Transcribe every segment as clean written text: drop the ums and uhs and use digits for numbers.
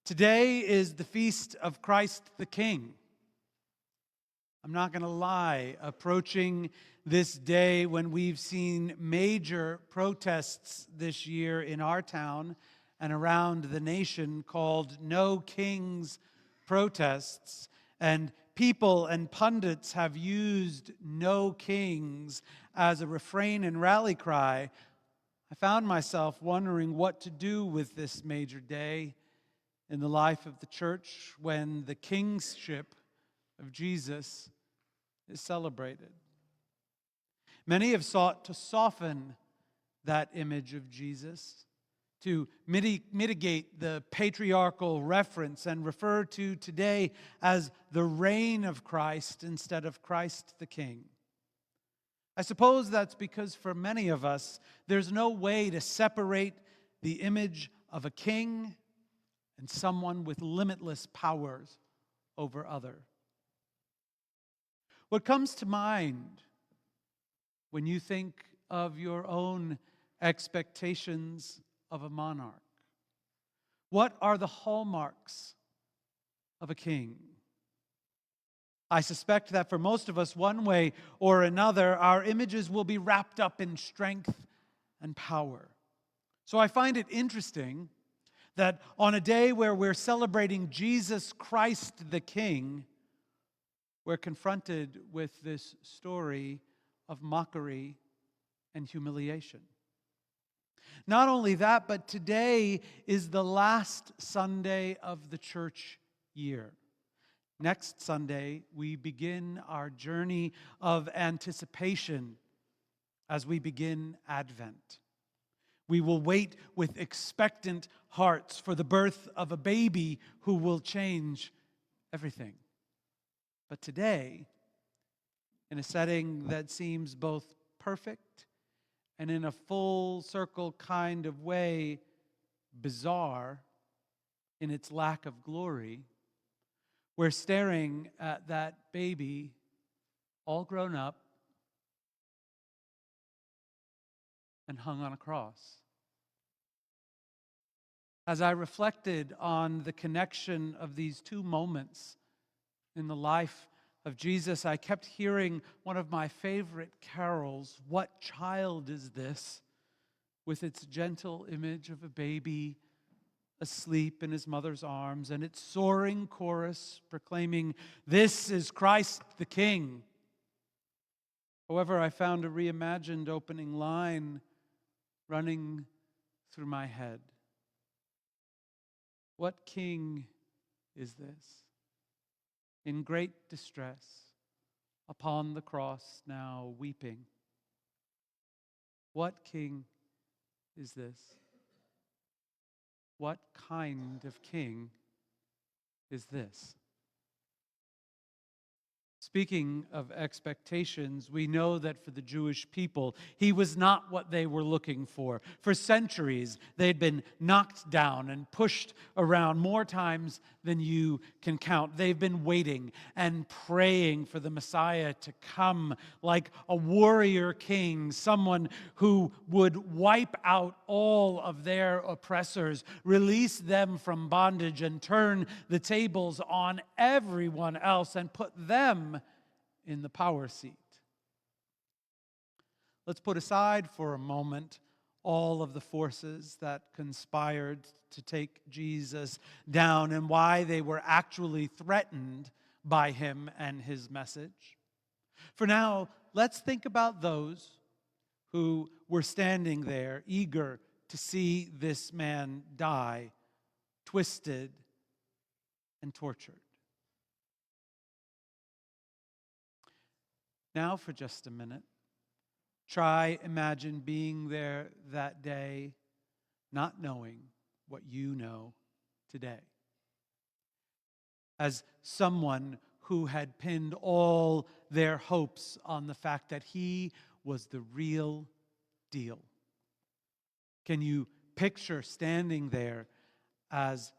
Today is the feast of Christ the King. I'm not going to lie, approaching this day when we've seen major protests this year in our town and around the nation called No Kings protests, and people and pundits have used No Kings as a refrain and rally cry, I found myself wondering what to do with this major day in the life of the church when the kingship of Jesus is celebrated. Many have sought to soften that image of Jesus, to mitigate the patriarchal reference and refer to today as the reign of Christ instead of Christ the King. I suppose that's because for many of us, there's no way to separate the image of a king and someone with limitless powers over others. What comes to mind when you think of your own expectations of a monarch? What are the hallmarks of a king? I suspect that for most of us, one way or another, our images will be wrapped up in strength and power. So I find it interesting that on a day where we're celebrating Jesus Christ the King, we're confronted with this story of mockery and humiliation. Not only that, but today is the last Sunday of the church year. Next Sunday, we begin our journey of anticipation as we begin Advent. We will wait with expectant hearts for the birth of a baby who will change everything. But today, in a setting that seems both perfect and in a full circle kind of way bizarre in its lack of glory, we're staring at that baby all grown up and hung on a cross. As I reflected on the connection of these two moments in the life of Jesus, I kept hearing one of my favorite carols, "What Child Is This?" with its gentle image of a baby asleep in his mother's arms and its soaring chorus proclaiming, "This is Christ the King." However, I found a reimagined opening line running through my head. What king is this? In great distress, upon the cross now weeping. What king is this? What kind of king is this? Speaking of expectations, we know that for the Jewish people, he was not what they were looking for. For centuries, they'd been knocked down and pushed around more times than you can count. They've been waiting and praying for the Messiah to come like a warrior king, someone who would wipe out all of their oppressors, release them from bondage, and turn the tables on everyone else and put them in the power seat. Let's put aside for a moment all of the forces that conspired to take Jesus down and why they were actually threatened by him and his message. For now, let's think about those who were standing there eager to see this man die, twisted and tortured. Now, for just a minute, try imagine being there that day, not knowing what you know today. As someone who had pinned all their hopes on the fact that he was the real deal. Can you picture standing there as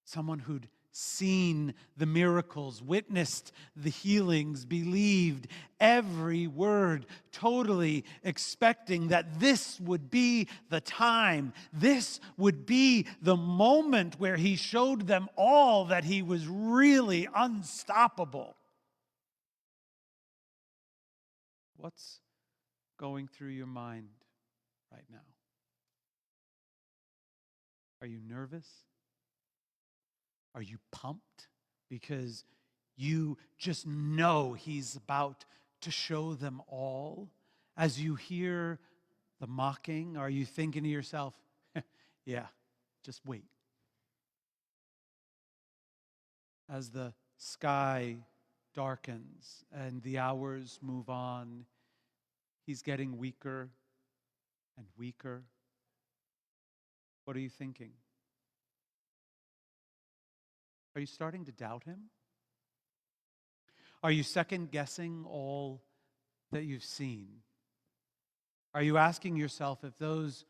someone who'd seen the miracles, witnessed the healings, believed every word, totally expecting that this would be the time, this would be the moment where he showed them all that he was really unstoppable. What's going through your mind right now? Are you nervous? Are you pumped because you just know he's about to show them all? As you hear the mocking, are you thinking to yourself, yeah, just wait? As the sky darkens and the hours move on, he's getting weaker and weaker. What are you thinking? Are you starting to doubt him? Are you second guessing all that you've seen? Are you asking yourself if those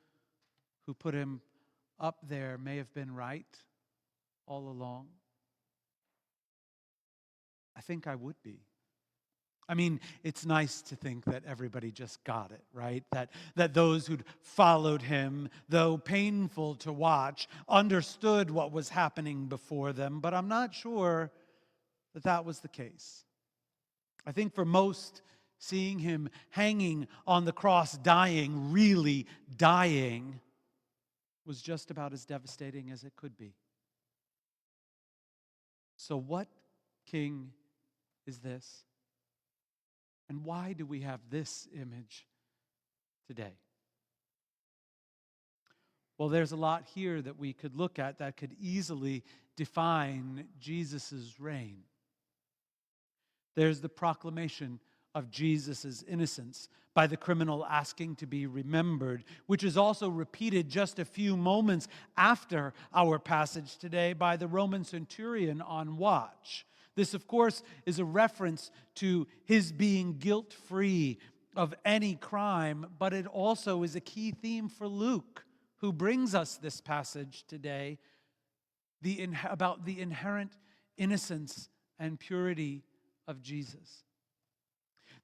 who put him up there may have been right all along? I think I would be. I mean, it's nice to think that everybody just got it, right? That those who'd followed him, though painful to watch, understood what was happening before them, but I'm not sure that that was the case. I think for most, seeing him hanging on the cross, dying, really dying, was just about as devastating as it could be. So what king is this? And why do we have this image today? Well, there's a lot here that we could look at that could easily define Jesus' reign. There's the proclamation of Jesus' innocence by the criminal asking to be remembered, which is also repeated just a few moments after our passage today by the Roman centurion on watch. This, of course, is a reference to his being guilt-free of any crime, but it also is a key theme for Luke, who brings us this passage today about the inherent innocence and purity of Jesus.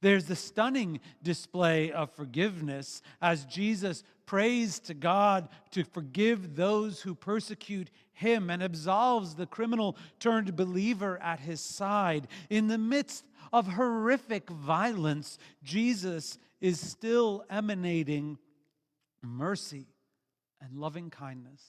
There's the stunning display of forgiveness as Jesus prays to God to forgive those who persecute him and absolves the criminal turned believer at his side. In the midst of horrific violence, Jesus is still emanating mercy and loving kindness.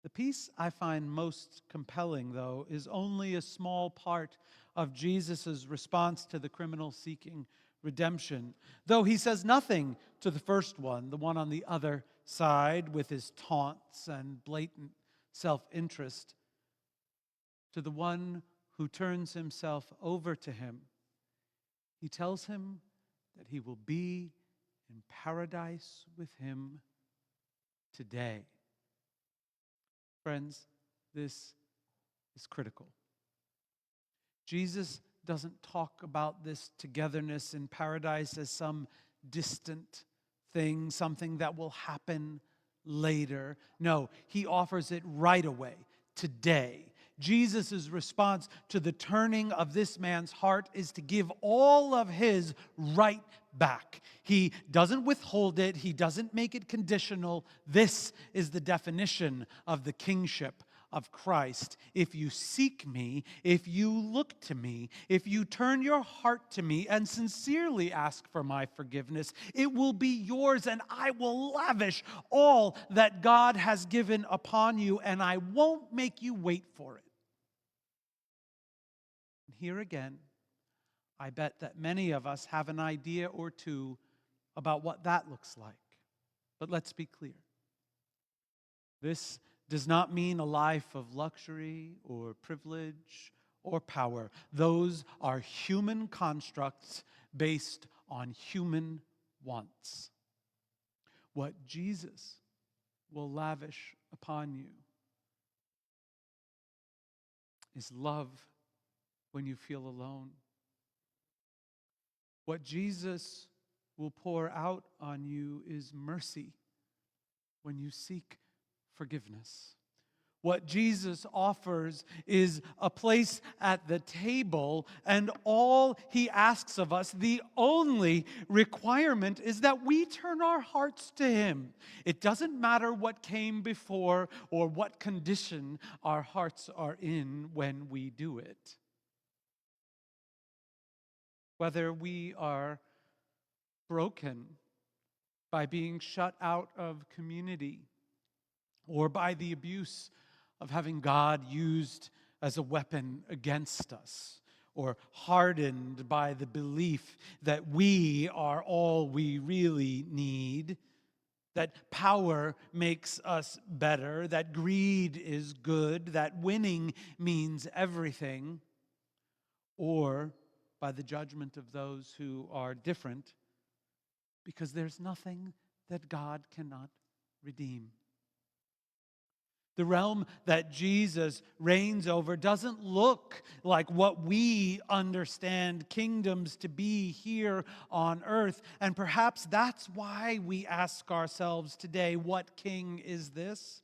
The piece I find most compelling, though, is only a small part of Jesus' response to the criminal seeking redemption. Though he says nothing to the first one, the one on the other side with his taunts and blatant self-interest, to the one who turns himself over to him, he tells him that he will be in paradise with him today. Friends, this is critical. Jesus doesn't talk about this togetherness in paradise as some distant thing, something that will happen later. No, he offers it right away, today. Jesus' response to the turning of this man's heart is to give all of his right back. He doesn't withhold it. He doesn't make it conditional. This is the definition of the kingship of Christ. If you seek me, if you look to me, if you turn your heart to me and sincerely ask for my forgiveness, it will be yours, and I will lavish all that God has given upon you, and I won't make you wait for it. And here again, I bet that many of us have an idea or two about what that looks like. But let's be clear. This does not mean a life of luxury or privilege or power. Those are human constructs based on human wants. What Jesus will lavish upon you is love when you feel alone. What Jesus will pour out on you is mercy when you seek forgiveness. What Jesus offers is a place at the table, and all he asks of us, the only requirement, is that we turn our hearts to him. It doesn't matter what came before or what condition our hearts are in when we do it. Whether we are broken by being shut out of community, or by the abuse of having God used as a weapon against us, or hardened by the belief that we are all we really need, that power makes us better, that greed is good, that winning means everything, or by the judgment of those who are different, because there's nothing that God cannot redeem. The realm that Jesus reigns over doesn't look like what we understand kingdoms to be here on earth. And perhaps that's why we ask ourselves today, what king is this?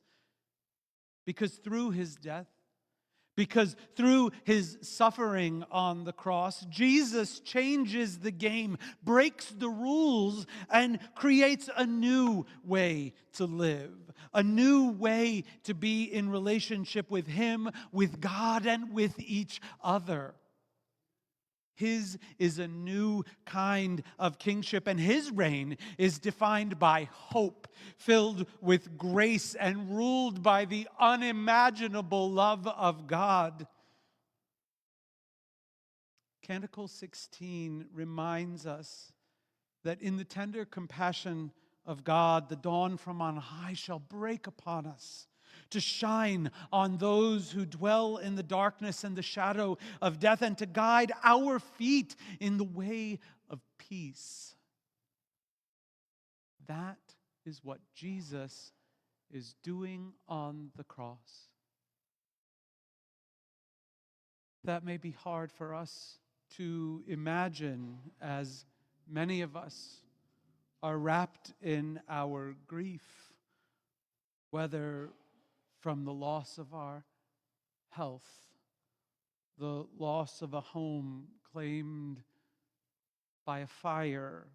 Because through his death, because through his suffering on the cross, Jesus changes the game, breaks the rules, and creates a new way to live, a new way to be in relationship with him, with God, and with each other. His is a new kind of kingship, and his reign is defined by hope, filled with grace, and ruled by the unimaginable love of God. Canticle 16 reminds us that in the tender compassion of God, the dawn from on high shall break upon us, to shine on those who dwell in the darkness and the shadow of death, and to guide our feet in the way of peace. That is what Jesus is doing on the cross. That may be hard for us to imagine, as many of us are wrapped in our grief, whether from the loss of our health, the loss of a home claimed by a fire,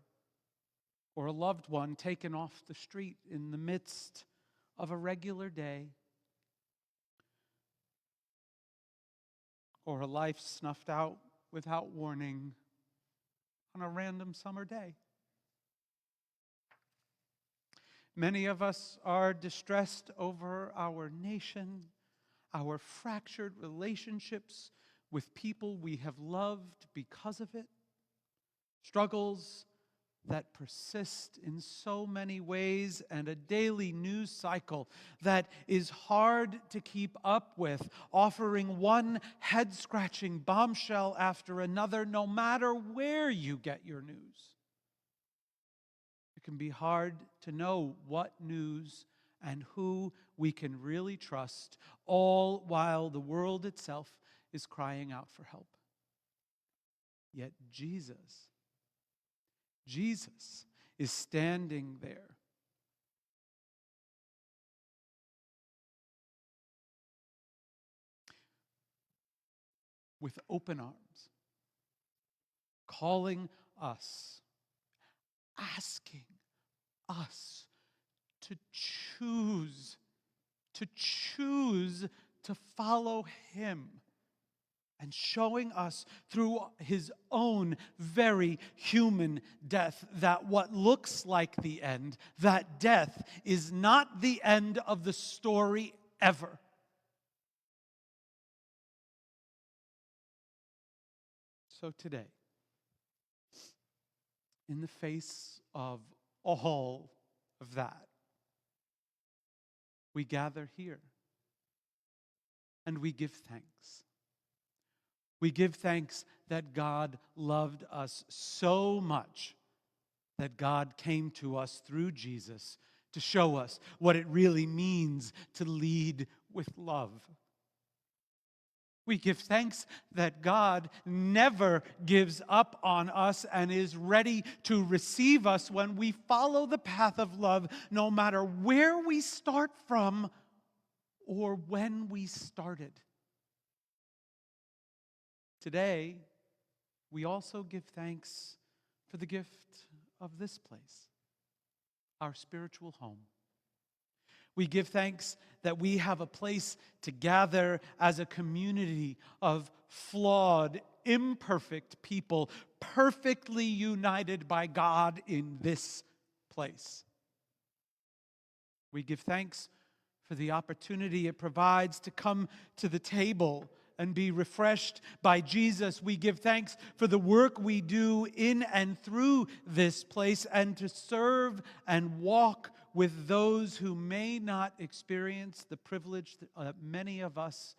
or a loved one taken off the street in the midst of a regular day, or a life snuffed out without warning on a random summer day. Many of us are distressed over our nation, our fractured relationships with people we have loved because of it, struggles that persist in so many ways, and a daily news cycle that is hard to keep up with, offering one head-scratching bombshell after another, no matter where you get your news. It can be hard to know what news and who we can really trust, all while the world itself is crying out for help. Yet Jesus is standing there. With open arms, calling us, asking us to choose to follow him, and showing us through his own very human death that what looks like the end, that death is not the end of the story ever. So today, in the face of all of that, we gather here and we give thanks. We give thanks that God loved us so much that God came to us through Jesus to show us what it really means to lead with love. We give thanks that God never gives up on us and is ready to receive us when we follow the path of love, no matter where we start from or when we started. Today, we also give thanks for the gift of this place, our spiritual home. We give thanks that we have a place to gather as a community of flawed, imperfect people, perfectly united by God in this place. We give thanks for the opportunity it provides to come to the table and be refreshed by Jesus. We give thanks for the work we do in and through this place, and to serve and walk with those who may not experience the privilege that many of us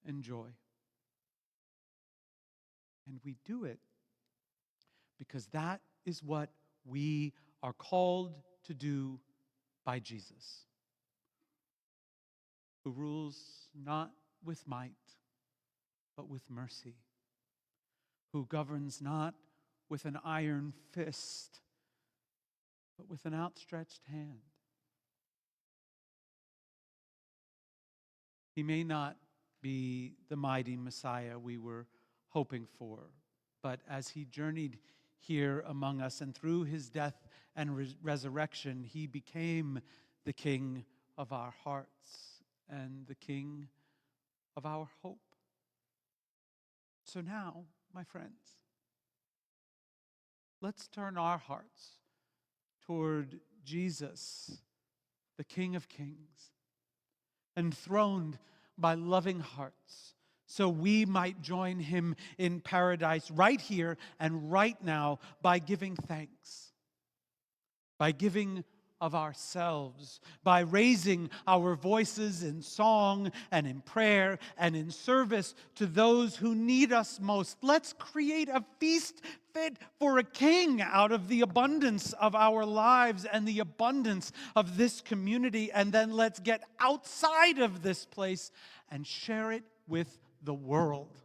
enjoy. And we do it because that is what we are called to do by Jesus, who rules not with might, but with mercy, who governs not with an iron fist, but with an outstretched hand. He may not be the mighty Messiah we were hoping for, but as he journeyed here among us and through his death and resurrection, he became the King of our hearts and the King of our hope. So now, my friends, let's turn our hearts toward Jesus, the King of Kings, enthroned by loving hearts, so we might join him in paradise right here and right now by giving thanks, by giving of ourselves, by raising our voices in song and in prayer and in service to those who need us most. Let's create a feast fit for a king out of the abundance of our lives and the abundance of this community, and then let's get outside of this place and share it with the world.